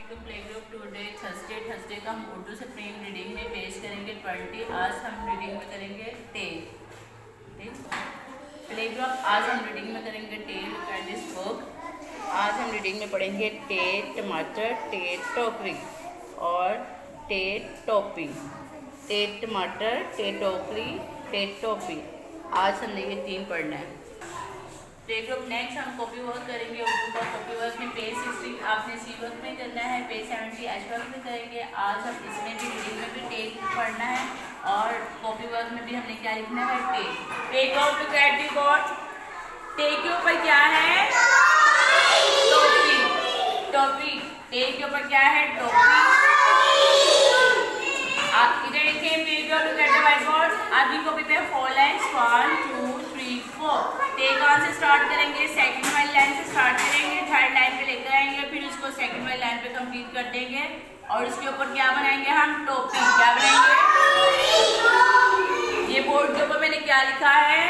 वालेकुम play group today Thursday का हम उर्दू से प्रेम रीडिंग में पेश करेंगे 20। आज हम रीडिंग में करेंगे टेल। प्ले ग्रुप आज हम रीडिंग में करेंगे टेल एंड दिस बुक। आज हम रीडिंग में पढ़ेंगे टे टमाटर, टे टोकरी और टे टोपी। टे टमाटर, टे टोकरी, टे टोपी। आज हमने ये 3 पढ़ना है। प्ले ग्रुप नेक्स्ट हम कॉपी वर्क करेंगे उर्दू का। कॉपी वर्क में पेज 60 आपने सी वर्क में करना है, पेज 70 एच वर्क में करेंगे। आज हम इसमें भी रीडिंग में भी टेल पढ़ना है और कॉपी वर्क में भी हमने क्या लिखना है, tell. Take out to get the board. Take के ऊपर क्या है, टोपी। टोपी टेक के ऊपर क्या है, टोपी। इधर देखिए page out to get the whiteboard. आपकी कॉपी पे 4 लाइन्स 1 2 3 4। टेक कहाँ से स्टार्ट करेंगे, सेकंड वाली लाइन से स्टार्ट करेंगे, थर्ड लाइन पे लेकर आएंगे, फिर उसको सेकंड वाली लाइन पे कंप्लीट कर देंगे और उसके ऊपर क्या बनाएंगे हम, टोपी। क्या बनाएंगे, ये बोर्ड के ऊपर मैंने क्या लिखा है,